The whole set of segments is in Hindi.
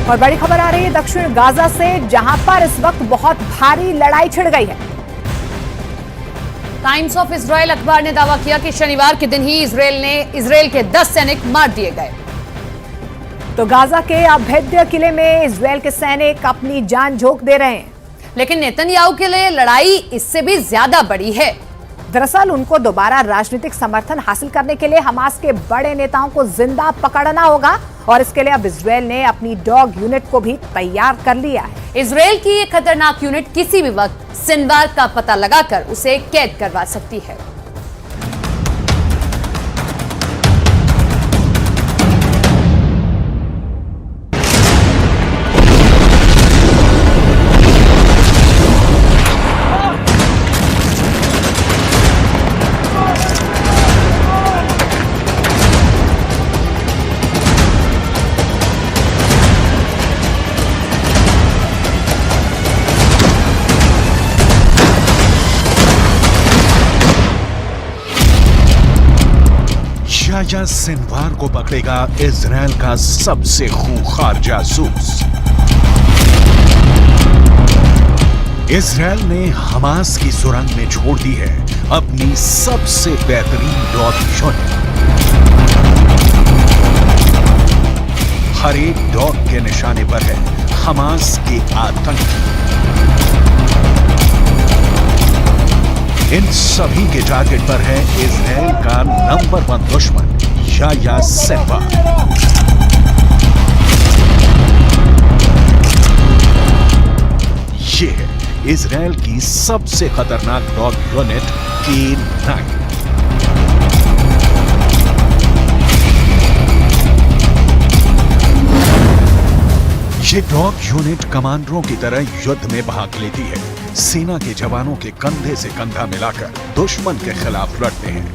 और बड़ी खबर आ रही है दक्षिण गाजा से, जहां पर इस वक्त बहुत भारी लड़ाई छिड़ गई है। टाइम्स ऑफ इजराइल अखबार ने दावा किया कि शनिवार के दिन ही इजराइल के 10 सैनिक मार दिए गए। तो गाजा के अभेद्य किले में इजराइल के सैनिक अपनी जान झोंक दे रहे हैं, लेकिन नेतन्याहू के लिए लड़ाई इससे भी ज्यादा बड़ी है। दरअसल उनको दोबारा राजनीतिक समर्थन हासिल करने के लिए हमास के बड़े नेताओं को जिंदा पकड़ना होगा और इसके लिए अब इजराइल ने अपनी डॉग यूनिट को भी तैयार कर लिया है। इजराइल की ये खतरनाक यूनिट किसी भी वक्त सिनवार का पता लगाकर उसे कैद करवा सकती है। याह्या सिनवार को पकड़ेगा इजराइल का सबसे खूंखार जासूस। इजराइल ने हमास की सुरंग में छोड़ दी है अपनी सबसे बेहतरीन डॉग यूनिट। हर एक डॉग के निशाने पर है हमास के आतंकी। इन सभी के टारगेट पर है इजराइल का नंबर 1 दुश्मन याह्या सिनवार। ये है इजराइल की सबसे खतरनाक डॉग यूनिट K9। ये डॉग यूनिट कमांडरों की तरह युद्ध में भाग लेती है। सेना के जवानों के कंधे से कंधा मिलाकर दुश्मन के खिलाफ लड़ते हैं।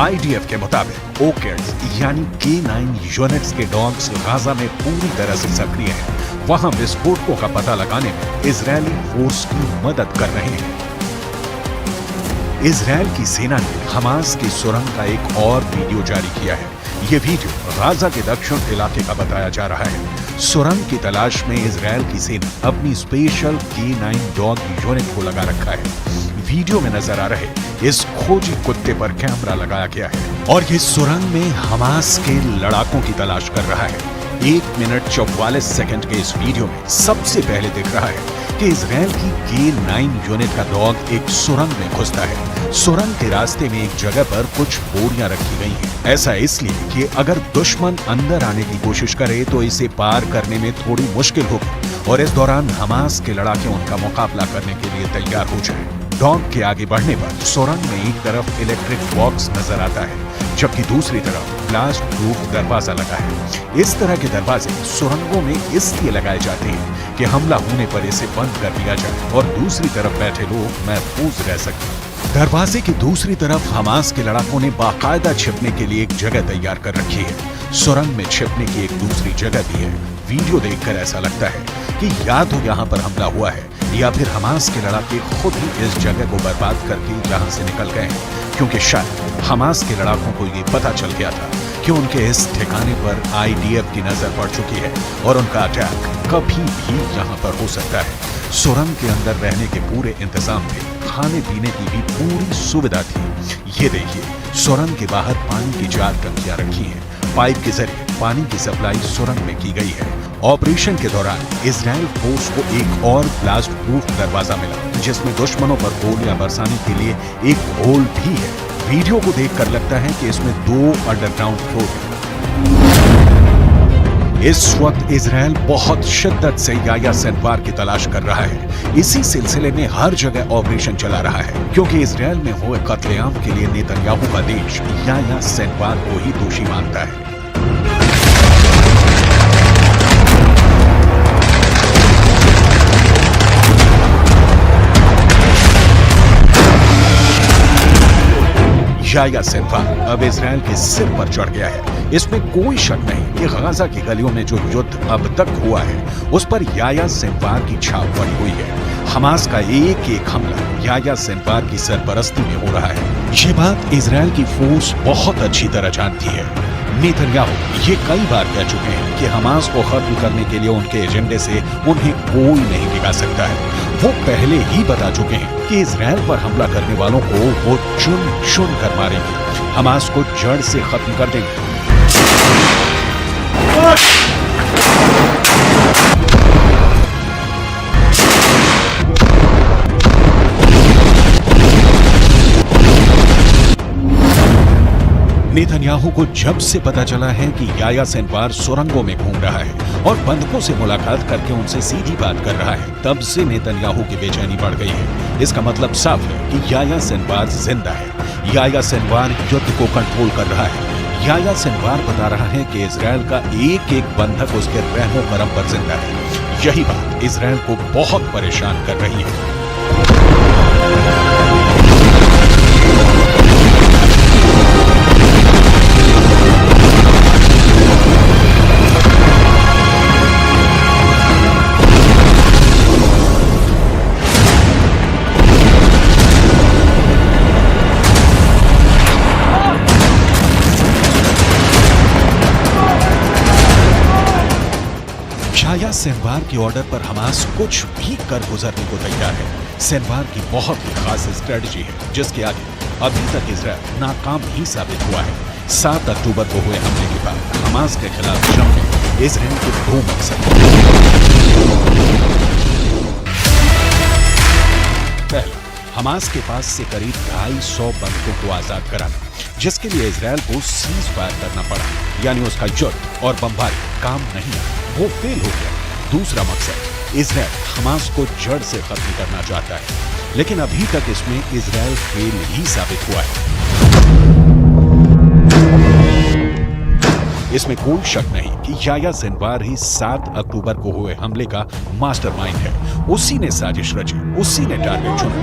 IDF के मुताबिक ओकेड्स यानी K9 यूनिट्स के डॉग्स गाजा में पूरी तरह से सक्रिय हैं। वहां विस्फोटकों का पता लगाने में इजरायली फोर्स की मदद कर रहे हैं। इजरायल की सेना ने हमास की सुरंग का एक और वीडियो जारी किया है। ये वीडियो गाजा के दक्षिण इलाके का बताया जा रहा है। सुरंग की तलाश में इजरायल की सेना अपनी स्पेशल K9 डॉग यूनिट को लगा रखा है। वीडियो में नजर आ रहे इस खोजी कुत्ते पर कैमरा लगाया गया है और ये सुरंग में हमास के लड़ाकों की तलाश कर रहा है। 1 मिनट 44 सेकंड के इस वीडियो में सबसे पहले दिख रहा है कि इजरायल की K9 यूनिट का डॉग एक सुरंग में घुसता है। सुरंग के रास्ते में एक जगह पर कुछ बोरियां रखी गई हैं। ऐसा इसलिए कि अगर दुश्मन अंदर आने की कोशिश करे तो इसे पार करने में थोड़ी मुश्किल होगी और इस दौरान हमास के लड़ाके उनका मुकाबला करने के लिए तैयार हो जाए। डॉग के आगे बढ़ने पर सुरंग में एक तरफ इलेक्ट्रिक बॉक्स नजर आता है, जबकि दूसरी तरफ ब्लास्ट प्रूफ दरवाजा लगा है। इस तरह के दरवाजे सुरंगों में इसलिए लगाए जाते हैं कि हमला होने पर इसे बंद कर दिया जाए और दूसरी तरफ बैठे लोग महफूज रह सकें। दरवाजे की दूसरी तरफ हमास के लड़ाकों ने बाकायदा छिपने के लिए एक जगह तैयार कर रखी है। सुरंग में छिपने की एक दूसरी जगह भी है। वीडियो देखकर ऐसा लगता है कि या तो यहाँ पर हमला हुआ है या फिर हमास के लड़ाके खुद ही इस जगह को बर्बाद करके यहाँ से निकल गए हैं, क्योंकि शायद हमास के लड़ाकों को ये पता चल गया था कि उनके इस ठिकाने पर IDF की नजर पड़ चुकी है और उनका अटैक कभी भी यहाँ पर हो सकता है। सुरंग के अंदर रहने के पूरे इंतजाम थे, खाने पीने की भी पूरी सुविधा थी। ये देखिए, सुरंग के बाहर पानी की 4 टंकियां रखी हैं। पाइप के जरिए पानी की सप्लाई सुरंग में की गई है। ऑपरेशन के दौरान इजराइल फोर्स को एक और ब्लास्ट प्रूफ दरवाजा मिला, जिसमें दुश्मनों पर गोलियां बरसाने के लिए एक होल भी है। वीडियो को देखकर लगता है कि इसमें 2 अंडरग्राउंड फ्लोर हैं। इस वक्त इजराइल बहुत शिद्दत से याह्या सिनवार की तलाश कर रहा है। इसी सिलसिले में हर जगह ऑपरेशन चला रहा है, क्योंकि इजराइल में हुए कत्लेआम के लिए नेतन्याहू का देश याह्या सिनवार को ही दोषी मानता है। याह्या सिनवार अब इजराइल के सिर पर चढ़ गया है। इसमें कोई शक नहीं कि गाजा की गलियों में जो युद्ध अब तक हुआ है उस पर याह्या सिनवार की छाप पड़ी हुई है। हमास का एक एक हमला याह्या सिनवार की सरपरस्ती में हो रहा है। ये बात इजराइल की फोर्स बहुत अच्छी तरह जानती है। नेतन्याहू ये कई बार कह चुके हैं कि हमास को खत्म करने के लिए उनके एजेंडे से उन्हें कोई नहीं टिका सकता है। वो पहले ही बता चुके हैं कि इजराइल पर हमला करने वालों को वो चुन चुन कर मारेंगे, हमास को जड़ से खत्म कर देंगे। नेतन्याहू को जब से पता चला है कि याह्या सिनवार सुरंगों में घूम रहा है और बंधकों से मुलाकात करके उनसे सीधी बात कर रहा है, तब से नेतन्याहू की बेचैनी बढ़ गई है। इसका मतलब साफ है कि याह्या सिनवार जिंदा है। याह्या सिनवार युद्ध को कंट्रोल कर रहा है। याह्या सिनवार बता रहा है कि इजराइल का एक एक बंधक उसके रहमो करम पर जिंदा है। यही बात इजराइल को बहुत परेशान कर रही है। याह्या सिनवार के ऑर्डर पर हमास कुछ भी कर गुजरने को तैयार है। सिनवार की बहुत ही खास स्ट्रेटजी है जिसके आगे अभी तक इजराइल नाकाम ही साबित हुआ है। 7 अक्टूबर को हुए हमले के बाद हमास के खिलाफ जंग में इजराइल के 2 मकसद। पहला, हमास के पास से करीब 250 बंधकों को आजाद कराना, जिसके लिए इजराइल को सीज फायर करना पड़ा, यानी उसका युद्ध और बमबारी काम नहीं आया, वो फेल हो गया। दूसरा मकसद, इजराइल हमास को जड़ से खत्म करना चाहता है, लेकिन अभी तक इसमें इजराइल फेल ही साबित हुआ है। इसमें कोई शक नहीं कि याह्या सिनवार ही 7 अक्टूबर को हुए हमले का मास्टरमाइंड है। उसी ने साजिश रची, उसी ने टारगेट चुना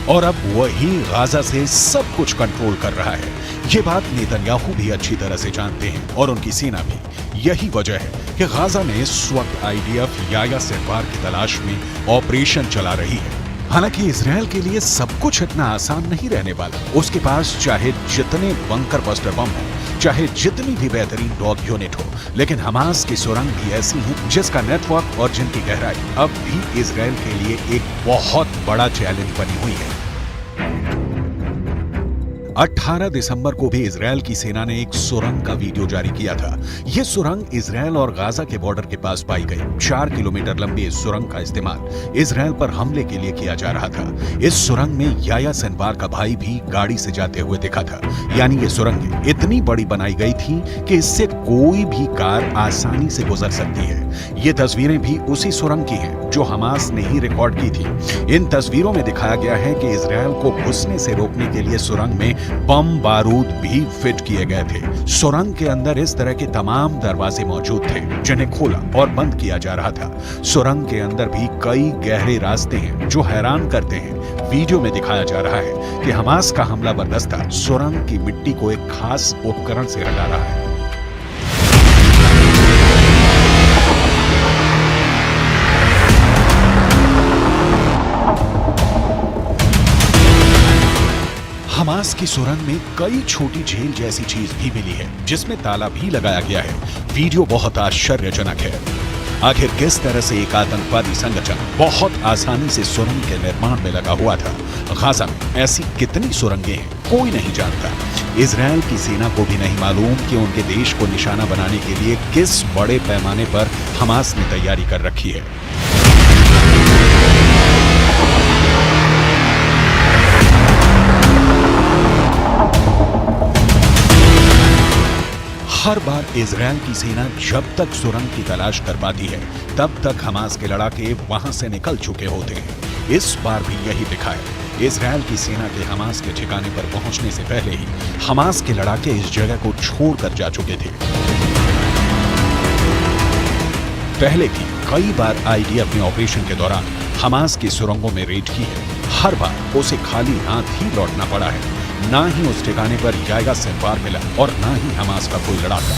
और अब वही गाजा से सब कुछ कंट्रोल कर रहा है। ये बात नेतन्याहू भी अच्छी तरह से जानते हैं और उनकी सेना भी। यही वजह है कि गाजा में इस वक्त आईडीएफ याह्या सिनवार की तलाश में ऑपरेशन चला रही है। हालांकि इजराइल के लिए सब कुछ इतना आसान नहीं रहने वाला। उसके पास चाहे जितने बंकर बस्टर बम हो, चाहे जितनी भी बेहतरीन डॉग यूनिट हो, लेकिन हमास की सुरंग भी ऐसी है जिसका नेटवर्क और जिनकी गहराई अब भी इजराइल के लिए एक बहुत बड़ा चैलेंज बनी हुई है। 18 दिसंबर को भी इजराइल की सेना ने एक सुरंग का वीडियो जारी किया था। यह सुरंग इजराइल और गाजा के बॉर्डर के पास पाई गई। 4 किलोमीटर लंबी इस सुरंग का इस्तेमाल इजराइल पर हमले के लिए किया जा रहा था। इस सुरंग में याह्या सिनवार का भाई भी गाड़ी से जाते हुए दिखा था। यानी ये सुरंग इतनी बड़ी बनाई गई थी कि इससे कोई भी कार आसानी से गुजर सकती है। ये तस्वीरें भी उसी सुरंग की हैं जो हमास ने ही रिकॉर्ड की थी। इन तस्वीरों में दिखाया गया है कि इजराइल को घुसने से रोकने के लिए सुरंग में बम बारूद भी फिट किए गए थे। सुरंग के अंदर इस तरह के तमाम दरवाजे मौजूद थे जिन्हें खोला और बंद किया जा रहा था। सुरंग के अंदर भी कई गहरे रास्ते हैं जो हैरान करते हैं। वीडियो में दिखाया जा रहा है कि हमास का हमलावर दस्ता सुरंग की मिट्टी को एक खास उपकरण से हटा रहा है। हमास की सुरंग में कई छोटी झील जैसी चीज भी मिली है जिसमें ताला भी लगाया गया है। वीडियो बहुत आश्चर्यजनक है। आखिर किस तरह से एक आतंकवादी संगठन बहुत आसानी से सुरंग के निर्माण में लगा हुआ था। गाजा में ऐसी कितनी सुरंगें हैं कोई नहीं जानता। इजराइल की सेना को भी नहीं मालूम कि उनके देश को निशाना बनाने के लिए किस बड़े पैमाने पर हमास ने तैयारी कर रखी है। हर बार इजराइल की सेना जब तक सुरंग की तलाश कर पाती है तब तक हमास के लड़ाके वहां से निकल चुके होते हैं। इस बार भी यही दिखा है। इजराइल की सेना के हमास के ठिकाने पर पहुंचने से पहले ही हमास के लड़ाके इस जगह को छोड़कर जा चुके थे। पहले भी कई बार आईडीएफ ने ऑपरेशन के दौरान हमास की सुरंगों में रेड की है। हर बार उसे खाली हाथ ही लौटना पड़ा है। ना ही उस ठिकाने पर याह्या सिनवार मिला और ना ही हमास का कोई लड़ाका।